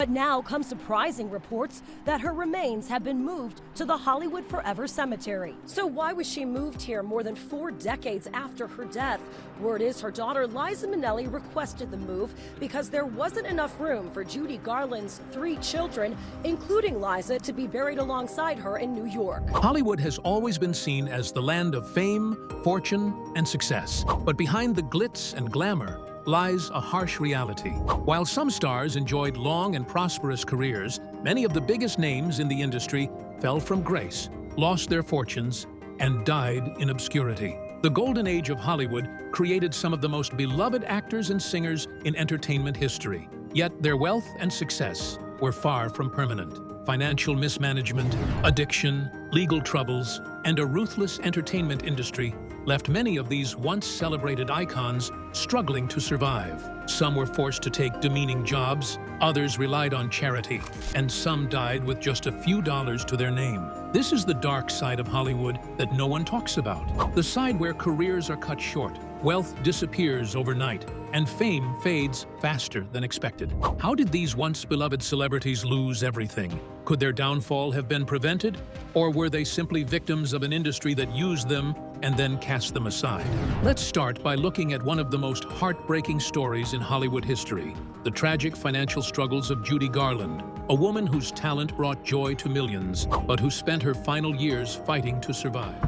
But now come surprising reports that her remains have been moved to the Hollywood Forever Cemetery. So why was she moved here more than 4 decades after her death? Word is her daughter Liza Minnelli requested the move because there wasn't enough room for Judy Garland's 3 children, including Liza, to be buried alongside her in New York. Hollywood has always been seen as the land of fame, fortune, and success. But behind the glitz and glamour lies a harsh reality. While some stars enjoyed long and prosperous careers, many of the biggest names in the industry fell from grace, lost their fortunes, and died in obscurity. The golden age of Hollywood created some of the most beloved actors and singers in entertainment history. Yet their wealth and success were far from permanent. Financial mismanagement, addiction, legal troubles, and a ruthless entertainment industry left many of these once celebrated icons struggling to survive. Some were forced to take demeaning jobs, others relied on charity, and some died with just a few dollars to their name. This is the dark side of Hollywood that no one talks about. The side where careers are cut short, wealth disappears overnight, and fame fades faster than expected. How did these once beloved celebrities lose everything? Could their downfall have been prevented? Or were they simply victims of an industry that used them and then cast them aside? Let's start by looking at one of the most heartbreaking stories in Hollywood history, the tragic financial struggles of Judy Garland, a woman whose talent brought joy to millions, but who spent her final years fighting to survive.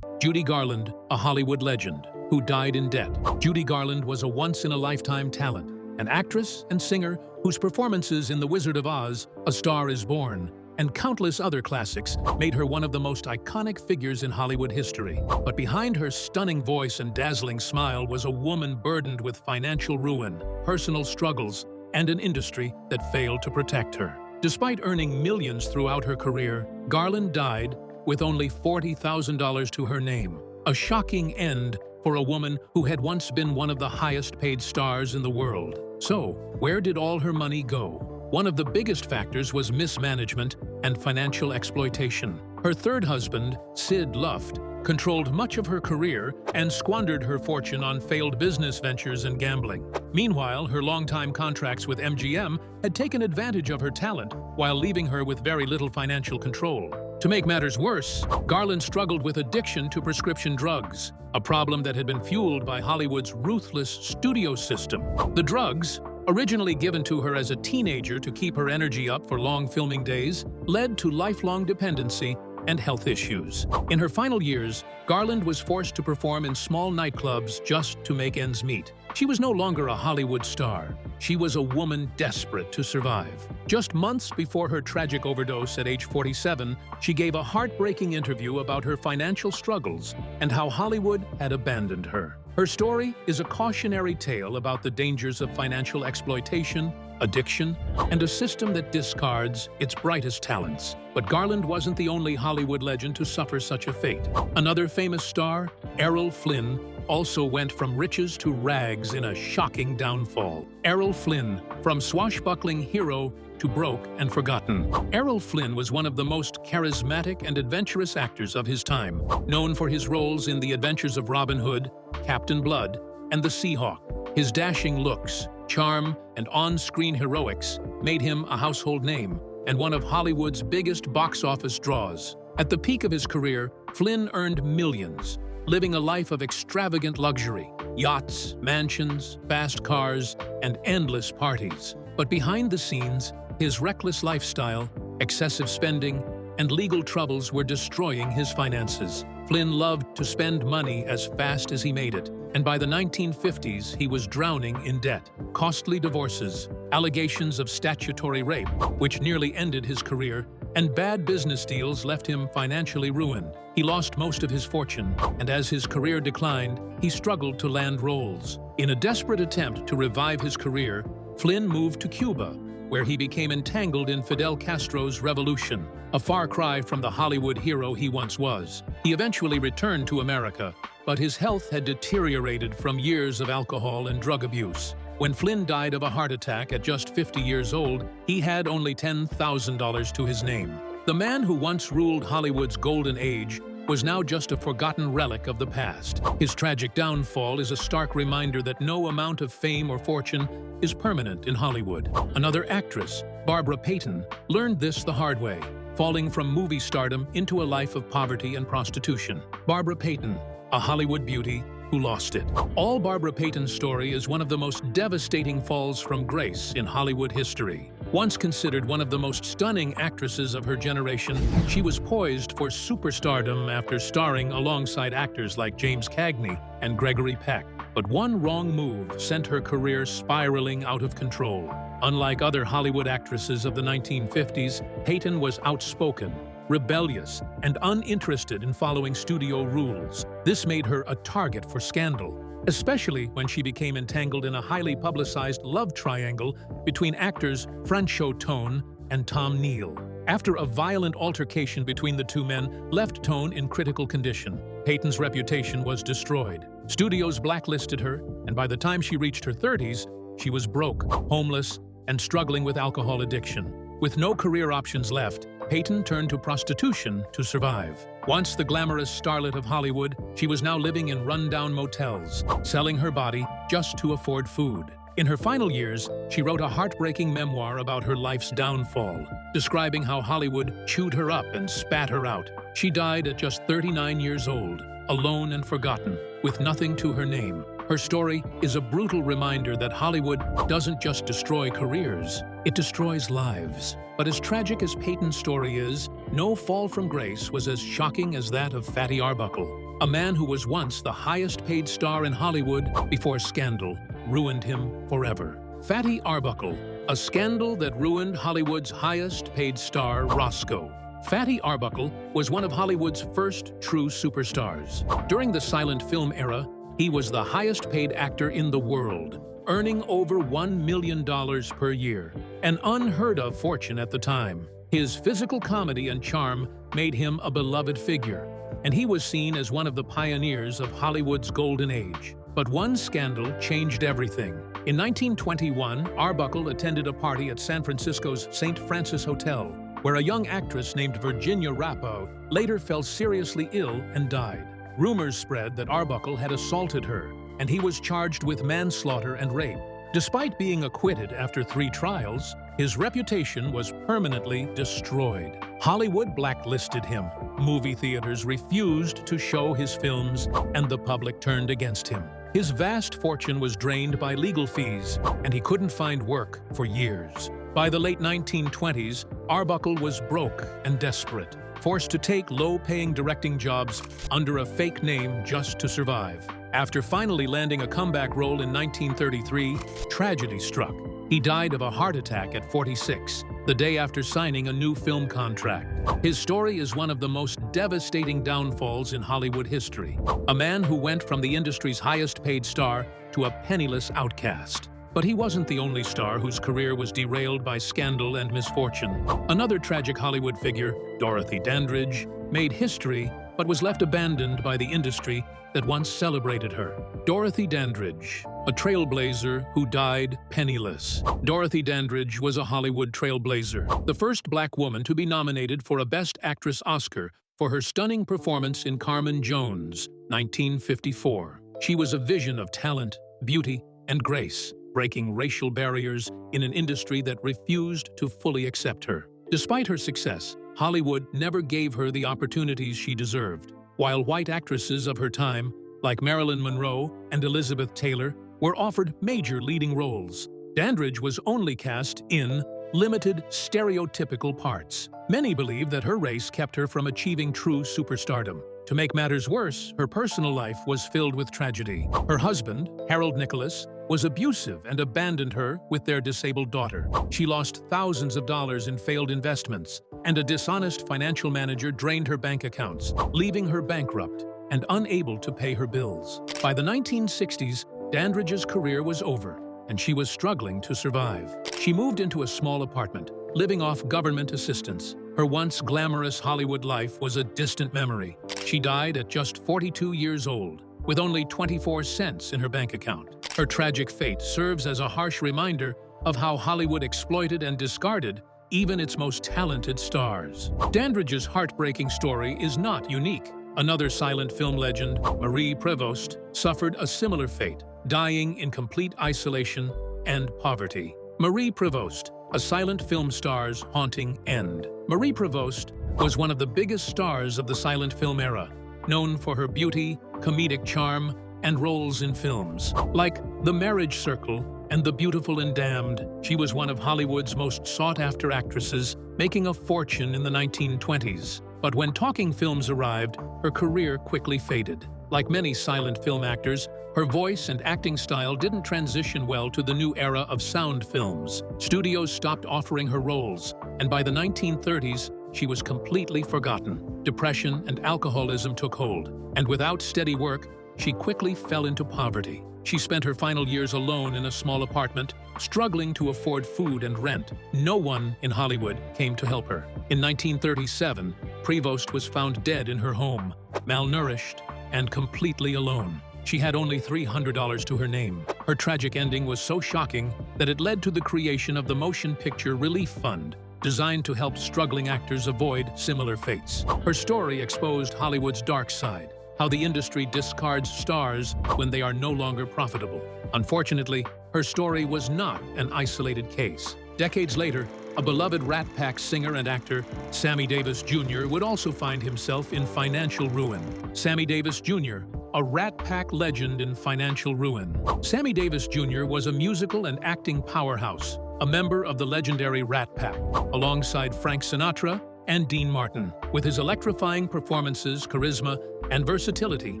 Judy Garland, a Hollywood legend, who died in debt. Judy Garland was a once-in-a-lifetime talent, an actress and singer whose performances in The Wizard of Oz, A Star is Born, and countless other classics made her one of the most iconic figures in Hollywood history. But behind her stunning voice and dazzling smile was a woman burdened with financial ruin, personal struggles, and an industry that failed to protect her. Despite earning millions throughout her career, Garland died with only $40,000 to her name. A shocking end for a woman who had once been one of the highest-paid stars in the world. So, where did all her money go? One of the biggest factors was mismanagement and financial exploitation. Her third husband, Sid Luft, controlled much of her career and squandered her fortune on failed business ventures and gambling. Meanwhile, her longtime contracts with MGM had taken advantage of her talent while leaving her with very little financial control. To make matters worse, Garland struggled with addiction to prescription drugs, a problem that had been fueled by Hollywood's ruthless studio system. The drugs, originally given to her as a teenager to keep her energy up for long filming days, led to lifelong dependency and health issues. In her final years, Garland was forced to perform in small nightclubs just to make ends meet. She was no longer a Hollywood star. She was a woman desperate to survive. Just months before her tragic overdose at age 47, she gave a heartbreaking interview about her financial struggles and how Hollywood had abandoned her. Her story is a cautionary tale about the dangers of financial exploitation, addiction, and a system that discards its brightest talents. But Garland wasn't the only Hollywood legend to suffer such a fate. Another famous star, Errol Flynn, also went from riches to rags in a shocking downfall. Errol Flynn, from swashbuckling hero to broke and forgotten. Errol Flynn was one of the most charismatic and adventurous actors of his time, known for his roles in The Adventures of Robin Hood, Captain Blood, and The Seahawk. His dashing looks, charm, and on-screen heroics made him a household name and one of Hollywood's biggest box office draws. At the peak of his career, Flynn earned millions, living a life of extravagant luxury, yachts, mansions, fast cars, and endless parties. But behind the scenes, his reckless lifestyle, excessive spending, and legal troubles were destroying his finances. Flynn loved to spend money as fast as he made it, and by the 1950s, he was drowning in debt. Costly divorces, allegations of statutory rape, which nearly ended his career, and bad business deals left him financially ruined. He lost most of his fortune, and as his career declined, he struggled to land roles. In a desperate attempt to revive his career, Flynn moved to Cuba, where he became entangled in Fidel Castro's revolution, a far cry from the Hollywood hero he once was. He eventually returned to America, but his health had deteriorated from years of alcohol and drug abuse. When Flynn died of a heart attack at just 50 years old, he had only $10,000 to his name. The man who once ruled Hollywood's golden age was now just a forgotten relic of the past. His tragic downfall is a stark reminder that no amount of fame or fortune is permanent in Hollywood. Another actress, Barbara Payton, learned this the hard way, falling from movie stardom into a life of poverty and prostitution. Barbara Payton, a Hollywood beauty who lost it. All Barbara Payton's story is one of the most devastating falls from grace in Hollywood history. Once considered one of the most stunning actresses of her generation, she was poised for superstardom after starring alongside actors like James Cagney and Gregory Peck. But one wrong move sent her career spiraling out of control. Unlike other Hollywood actresses of the 1950s, Payton was outspoken, rebellious, and uninterested in following studio rules. This made her a target for scandal, especially when she became entangled in a highly publicized love triangle between actors Franchot Tone and Tom Neal. After a violent altercation between the two men left Tone in critical condition, Payton's reputation was destroyed. Studios blacklisted her, and by the time she reached her 30s, she was broke, homeless, and struggling with alcohol addiction. With no career options left, Payton turned to prostitution to survive. Once the glamorous starlet of Hollywood, she was now living in rundown motels, selling her body just to afford food. In her final years, she wrote a heartbreaking memoir about her life's downfall, describing how Hollywood chewed her up and spat her out. She died at just 39 years old, alone and forgotten, with nothing to her name. Her story is a brutal reminder that Hollywood doesn't just destroy careers, it destroys lives. But as tragic as Payton's story is, no fall from grace was as shocking as that of Fatty Arbuckle, a man who was once the highest-paid star in Hollywood before scandal ruined him forever. Fatty Arbuckle, a scandal that ruined Hollywood's highest-paid star, Roscoe. Fatty Arbuckle was one of Hollywood's first true superstars. During the silent film era, he was the highest-paid actor in the world, earning over $1 million per year, an unheard-of fortune at the time. His physical comedy and charm made him a beloved figure, and he was seen as one of the pioneers of Hollywood's golden age. But one scandal changed everything. In 1921, Arbuckle attended a party at San Francisco's St. Francis Hotel, where a young actress named Virginia Rapo later fell seriously ill and died. Rumors spread that Arbuckle had assaulted her, and he was charged with manslaughter and rape. Despite being acquitted after 3 trials, his reputation was permanently destroyed. Hollywood blacklisted him, movie theaters refused to show his films, and the public turned against him. His vast fortune was drained by legal fees, and he couldn't find work for years. By the late 1920s, Arbuckle was broke and desperate, forced to take low-paying directing jobs under a fake name just to survive. After finally landing a comeback role in 1933, tragedy struck. He died of a heart attack at 46, the day after signing a new film contract. His story is one of the most devastating downfalls in Hollywood history. A man who went from the industry's highest-paid star to a penniless outcast. But he wasn't the only star whose career was derailed by scandal and misfortune. Another tragic Hollywood figure, Dorothy Dandridge, made history but was left abandoned by the industry that once celebrated her. Dorothy Dandridge, a trailblazer who died penniless. Dorothy Dandridge was a Hollywood trailblazer, the first black woman to be nominated for a Best Actress Oscar for her stunning performance in Carmen Jones, 1954. She was a vision of talent, beauty, and grace, breaking racial barriers in an industry that refused to fully accept her. Despite her success, Hollywood never gave her the opportunities she deserved. While white actresses of her time, like Marilyn Monroe and Elizabeth Taylor, were offered major leading roles, Dandridge was only cast in limited, stereotypical parts. Many believe that her race kept her from achieving true superstardom. To make matters worse, her personal life was filled with tragedy. Her husband, Harold Nicholas, was abusive and abandoned her with their disabled daughter. She lost thousands of dollars in failed investments, and a dishonest financial manager drained her bank accounts, leaving her bankrupt and unable to pay her bills. By the 1960s, Dandridge's career was over, and she was struggling to survive. She moved into a small apartment, living off government assistance. Her once glamorous Hollywood life was a distant memory. She died at just 42 years old, with only 24 cents in her bank account. Her tragic fate serves as a harsh reminder of how Hollywood exploited and discarded even its most talented stars. Dandridge's heartbreaking story is not unique. Another silent film legend, Marie Prevost, suffered a similar fate, dying in complete isolation and poverty. Marie Prevost, a silent film star's haunting end. Marie Prevost was one of the biggest stars of the silent film era, known for her beauty, comedic charm, and roles in films. Like The Marriage Circle and The Beautiful and Damned, she was one of Hollywood's most sought-after actresses, making a fortune in the 1920s. But when talking films arrived, her career quickly faded. Like many silent film actors, her voice and acting style didn't transition well to the new era of sound films. Studios stopped offering her roles, and by the 1930s, she was completely forgotten. Depression and alcoholism took hold, and without steady work, she quickly fell into poverty. She spent her final years alone in a small apartment, struggling to afford food and rent. No one in Hollywood came to help her. In 1937, Prevost was found dead in her home, malnourished and completely alone. She had only $300 to her name. Her tragic ending was so shocking that it led to the creation of the Motion Picture Relief Fund, designed to help struggling actors avoid similar fates. Her story exposed Hollywood's dark side, how the industry discards stars when they are no longer profitable. Unfortunately, her story was not an isolated case. Decades later, a beloved Rat Pack singer and actor, Sammy Davis Jr., would also find himself in financial ruin. Sammy Davis Jr., a Rat Pack legend in financial ruin. Sammy Davis Jr. was a musical and acting powerhouse, a member of the legendary Rat Pack, alongside Frank Sinatra and Dean Martin. With his electrifying performances, charisma, and versatility,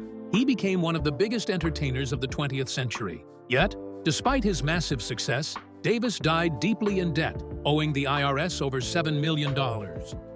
he became one of the biggest entertainers of the 20th century. Yet, despite his massive success, Davis died deeply in debt, owing the IRS over $7 million.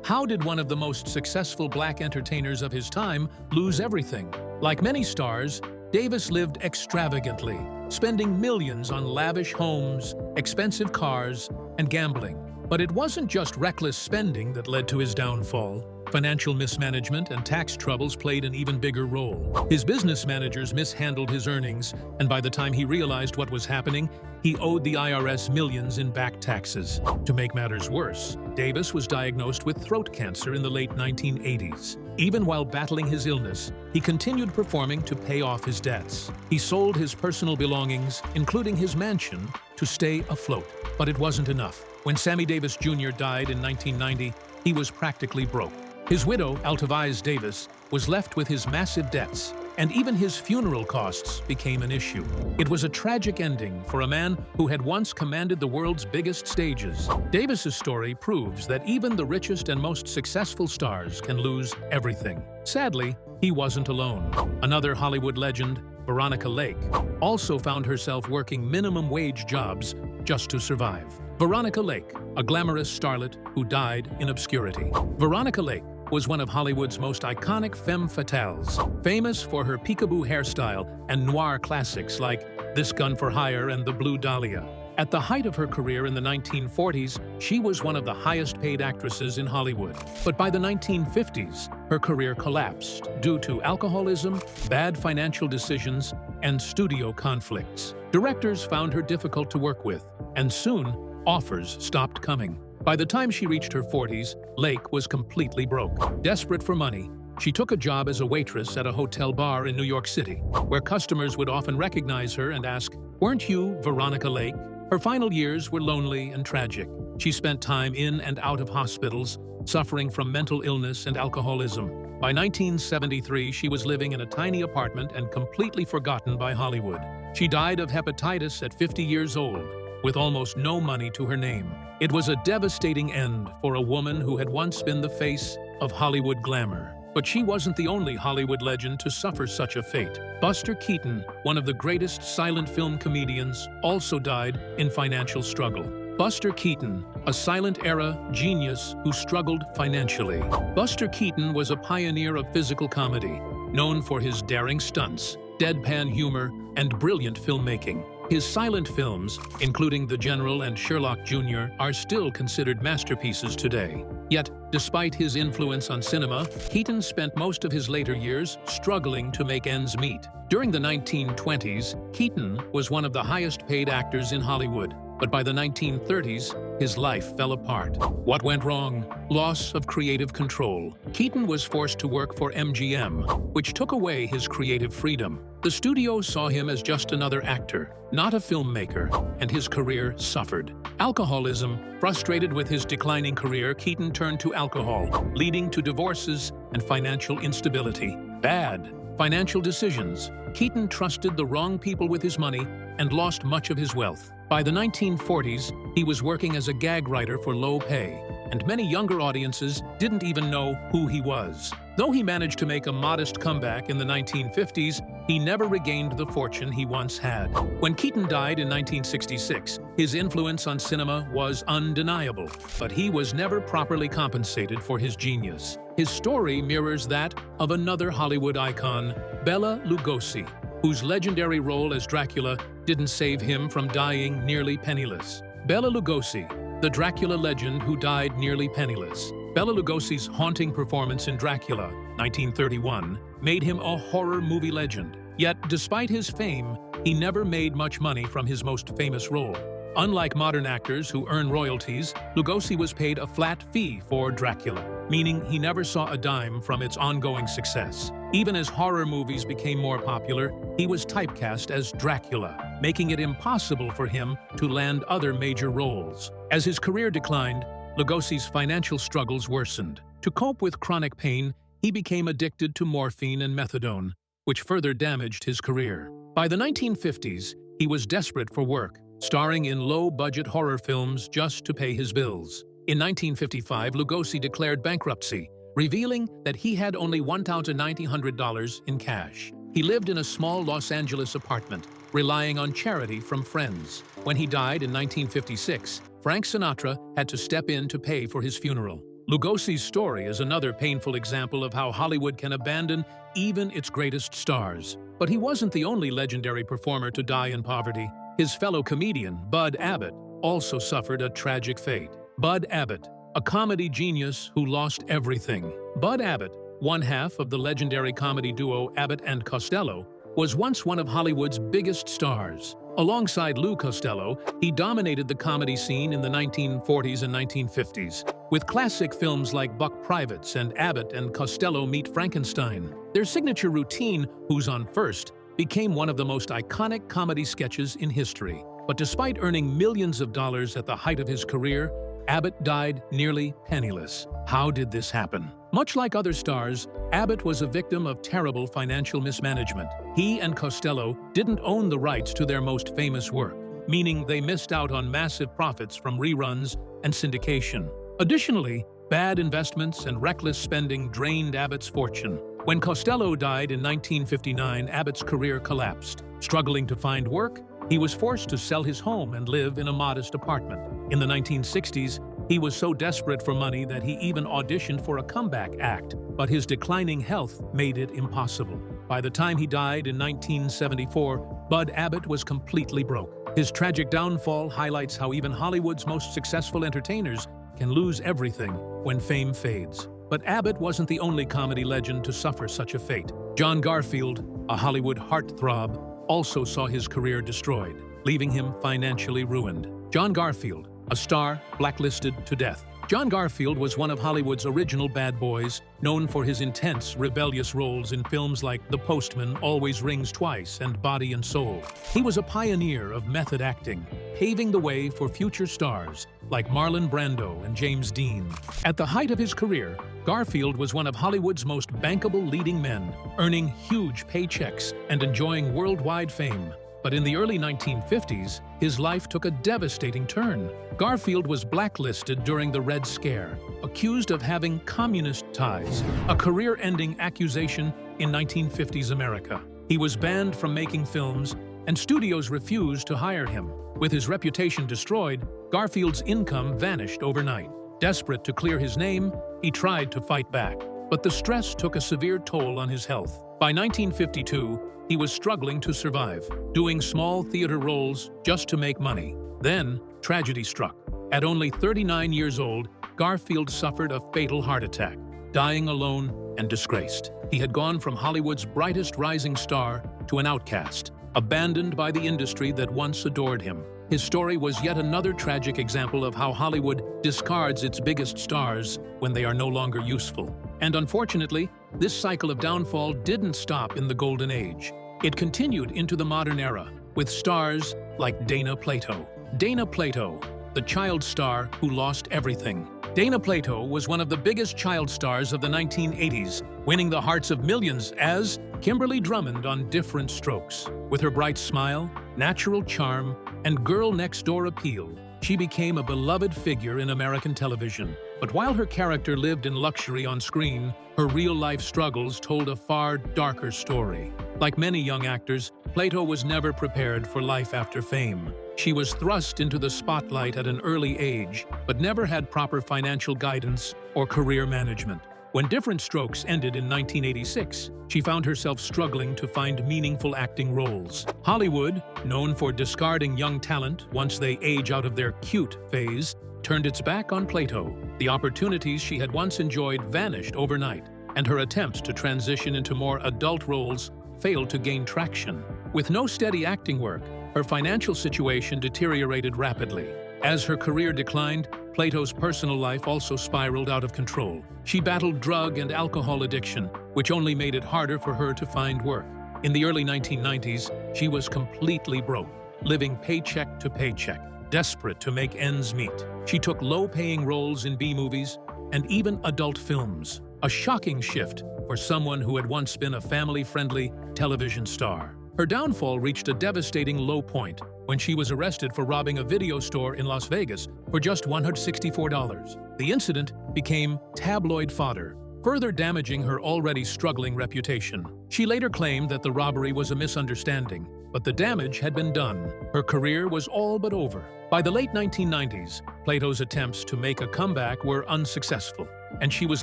How did one of the most successful black entertainers of his time lose everything? Like many stars, Davis lived extravagantly, spending millions on lavish homes, expensive cars, and gambling. But it wasn't just reckless spending that led to his downfall. Financial mismanagement and tax troubles played an even bigger role. His business managers mishandled his earnings, and by the time he realized what was happening, he owed the IRS millions in back taxes. To make matters worse, Davis was diagnosed with throat cancer in the late 1980s. Even while battling his illness, he continued performing to pay off his debts. He sold his personal belongings, including his mansion, to stay afloat. But it wasn't enough. When Sammy Davis Jr. died in 1990, he was practically broke. His widow, Altavice Davis, was left with his massive debts, and even his funeral costs became an issue. It was a tragic ending for a man who had once commanded the world's biggest stages. Davis's story proves that even the richest and most successful stars can lose everything. Sadly, he wasn't alone. Another Hollywood legend, Veronica Lake, also found herself working minimum-wage jobs just to survive. Veronica Lake, a glamorous starlet who died in obscurity. Veronica Lake was one of Hollywood's most iconic femme fatales, famous for her peekaboo hairstyle and noir classics like This Gun for Hire and The Blue Dahlia. At the height of her career in the 1940s, she was one of the highest-paid actresses in Hollywood. But by the 1950s, her career collapsed due to alcoholism, bad financial decisions, and studio conflicts. Directors found her difficult to work with, and soon, offers stopped coming. By the time she reached her 40s, Lake was completely broke. Desperate for money, she took a job as a waitress at a hotel bar in New York City, where customers would often recognize her and ask, "Weren't you Veronica Lake?" Her final years were lonely and tragic. She spent time in and out of hospitals, suffering from mental illness and alcoholism. By 1973, she was living in a tiny apartment and completely forgotten by Hollywood. She died of hepatitis at 50 years old, with almost no money to her name. It was a devastating end for a woman who had once been the face of Hollywood glamour. But she wasn't the only Hollywood legend to suffer such a fate. Buster Keaton, one of the greatest silent film comedians, also died in financial struggle. Buster Keaton, a silent-era genius who struggled financially. Buster Keaton was a pioneer of physical comedy, known for his daring stunts, deadpan humor, and brilliant filmmaking. His silent films, including The General and Sherlock Jr., are still considered masterpieces today. Yet, despite his influence on cinema, Keaton spent most of his later years struggling to make ends meet. During the 1920s, Keaton was one of the highest-paid actors in Hollywood, But by the 1930s, his life fell apart. What went wrong? Loss of creative control. Keaton was forced to work for MGM, which took away his creative freedom. The studio saw him as just another actor, not a filmmaker, and his career suffered. Alcoholism. Frustrated with his declining career, Keaton turned to alcohol, leading to divorces and financial instability. Bad financial decisions. Keaton trusted the wrong people with his money and lost much of his wealth. By the 1940s, he was working as a gag writer for low pay, and many younger audiences didn't even know who he was. Though he managed to make a modest comeback in the 1950s, he never regained the fortune he once had. When Keaton died in 1966, his influence on cinema was undeniable, but he was never properly compensated for his genius. His story mirrors that of another Hollywood icon, Bela Lugosi, whose legendary role as Dracula didn't save him from dying nearly penniless. Bela Lugosi, the Dracula legend who died nearly penniless. Bela Lugosi's haunting performance in Dracula, 1931, made him a horror movie legend. Yet, despite his fame, he never made much money from his most famous role. Unlike modern actors who earn royalties, Lugosi was paid a flat fee for Dracula, meaning he never saw a dime from its ongoing success. Even as horror movies became more popular, he was typecast as Dracula, making it impossible for him to land other major roles. As his career declined, Lugosi's financial struggles worsened. To cope with chronic pain, he became addicted to morphine and methadone, which further damaged his career. By the 1950s, he was desperate for work, starring in low-budget horror films just to pay his bills. In 1955, Lugosi declared bankruptcy, revealing that he had only $1,900 in cash. He lived in a small Los Angeles apartment, relying on charity from friends. When he died in 1956, Frank Sinatra had to step in to pay for his funeral. Lugosi's story is another painful example of how Hollywood can abandon even its greatest stars. But he wasn't the only legendary performer to die in poverty. His fellow comedian, Bud Abbott, also suffered a tragic fate. Bud Abbott, a comedy genius who lost everything. Bud Abbott, one half of the legendary comedy duo Abbott and Costello, was once one of Hollywood's biggest stars. Alongside Lou Costello, he dominated the comedy scene in the 1940s and 1950s, with classic films like Buck Privates and Abbott and Costello Meet Frankenstein. Their signature routine, Who's on First, became one of the most iconic comedy sketches in history. But despite earning millions of dollars at the height of his career, Abbott died nearly penniless. How did this happen? Much like other stars, Abbott was a victim of terrible financial mismanagement. He and Costello didn't own the rights to their most famous work, meaning they missed out on massive profits from reruns and syndication. Additionally, bad investments and reckless spending drained Abbott's fortune. When Costello died in 1959, Abbott's career collapsed. Struggling to find work, he was forced to sell his home and live in a modest apartment. In the 1960s, he was so desperate for money that he even auditioned for a comeback act, but his declining health made it impossible. By the time he died in 1974, Bud Abbott was completely broke. His tragic downfall highlights how even Hollywood's most successful entertainers can lose everything when fame fades. But Abbott wasn't the only comedy legend to suffer such a fate. John Garfield, a Hollywood heartthrob, also saw his career destroyed, leaving him financially ruined. John Garfield, a star blacklisted to death. John Garfield was one of Hollywood's original bad boys, known for his intense, rebellious roles in films like The Postman, Always Rings Twice, and Body and Soul. He was a pioneer of method acting, paving the way for future stars like Marlon Brando and James Dean. At the height of his career, Garfield was one of Hollywood's most bankable leading men, earning huge paychecks and enjoying worldwide fame. But in the early 1950s, his life took a devastating turn. Garfield was blacklisted during the Red Scare, accused of having communist ties, a career-ending accusation in 1950s America. He was banned from making films, and studios refused to hire him. With his reputation destroyed, Garfield's income vanished overnight. Desperate to clear his name, he tried to fight back, but the stress took a severe toll on his health. By 1952, he was struggling to survive, doing small theater roles just to make money. Then, tragedy struck. At only 39 years old, Garfield suffered a fatal heart attack, dying alone and disgraced. He had gone from Hollywood's brightest rising star to an outcast, abandoned by the industry that once adored him. His story was yet another tragic example of how Hollywood discards its biggest stars when they are no longer useful. And unfortunately, this cycle of downfall didn't stop in the golden age. It continued into the modern era, with stars like Dana Plato. Dana Plato, the child star who lost everything. Dana Plato was one of the biggest child stars of the 1980s, winning the hearts of millions as Kimberly Drummond on Diff'rent Strokes. With her bright smile, natural charm, and girl-next-door appeal, she became a beloved figure in American television. But while her character lived in luxury on screen, her real-life struggles told a far darker story. Like many young actors, Plato was never prepared for life after fame. She was thrust into the spotlight at an early age, but never had proper financial guidance or career management. When Diff'rent Strokes ended in 1986, she found herself struggling to find meaningful acting roles. Hollywood, known for discarding young talent once they age out of their cute phase, turned its back on Plato. The opportunities she had once enjoyed vanished overnight, and her attempts to transition into more adult roles failed to gain traction. With no steady acting work, her financial situation deteriorated rapidly. As her career declined, Plato's personal life also spiraled out of control. She battled drug and alcohol addiction, which only made it harder for her to find work. In the early 1990s, she was completely broke, living paycheck to paycheck, desperate to make ends meet. She took low-paying roles in B-movies and even adult films, a shocking shift for someone who had once been a family-friendly television star. Her downfall reached a devastating low point when she was arrested for robbing a video store in Las Vegas for just $164. The incident became tabloid fodder, further damaging her already struggling reputation. She later claimed that the robbery was a misunderstanding, but the damage had been done. Her career was all but over. By the late 1990s, Plato's attempts to make a comeback were unsuccessful, and she was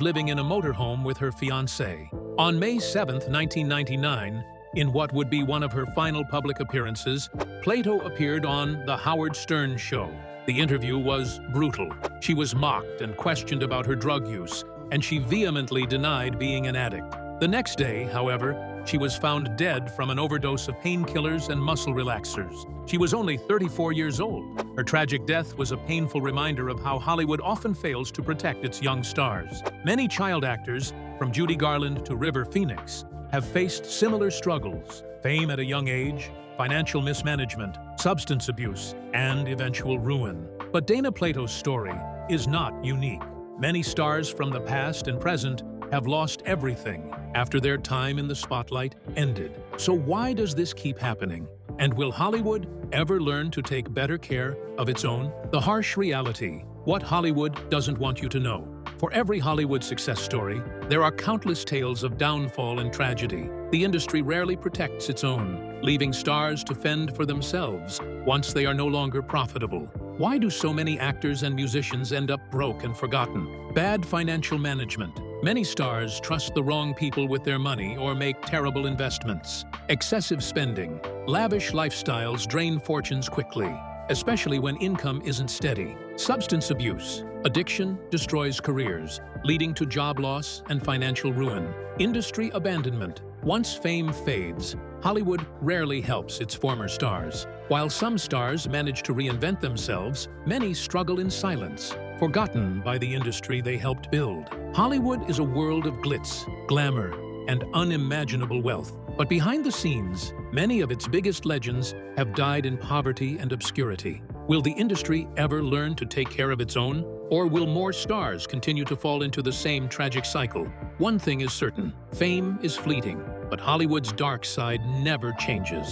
living in a motorhome with her fiancé. On May 7, 1999, in what would be one of her final public appearances, Plato appeared on The Howard Stern Show. The interview was brutal. She was mocked and questioned about her drug use, and she vehemently denied being an addict. The next day, however, she was found dead from an overdose of painkillers and muscle relaxers. She was only 34 years old. Her tragic death was a painful reminder of how Hollywood often fails to protect its young stars. Many child actors, from Judy Garland to River Phoenix, have faced similar struggles: fame at a young age, financial mismanagement, substance abuse, and eventual ruin. But Dana Plato's story is not unique. Many stars from the past and present have lost everything after their time in the spotlight ended. So why does this keep happening? And will Hollywood ever learn to take better care of its own? The harsh reality: what Hollywood doesn't want you to know. For every Hollywood success story, there are countless tales of downfall and tragedy. The industry rarely protects its own, leaving stars to fend for themselves once they are no longer profitable. Why do so many actors and musicians end up broke and forgotten? Bad financial management. Many stars trust the wrong people with their money or make terrible investments. Excessive spending. Lavish lifestyles drain fortunes quickly, especially when income isn't steady. Substance abuse. Addiction destroys careers, leading to job loss and financial ruin. Industry abandonment. Once fame fades, Hollywood rarely helps its former stars. While some stars manage to reinvent themselves, many struggle in silence, forgotten by the industry they helped build. Hollywood is a world of glitz, glamour, and unimaginable wealth. But behind the scenes, many of its biggest legends have died in poverty and obscurity. Will the industry ever learn to take care of its own? Or will more stars continue to fall into the same tragic cycle? One thing is certain: fame is fleeting, but Hollywood's dark side never changes.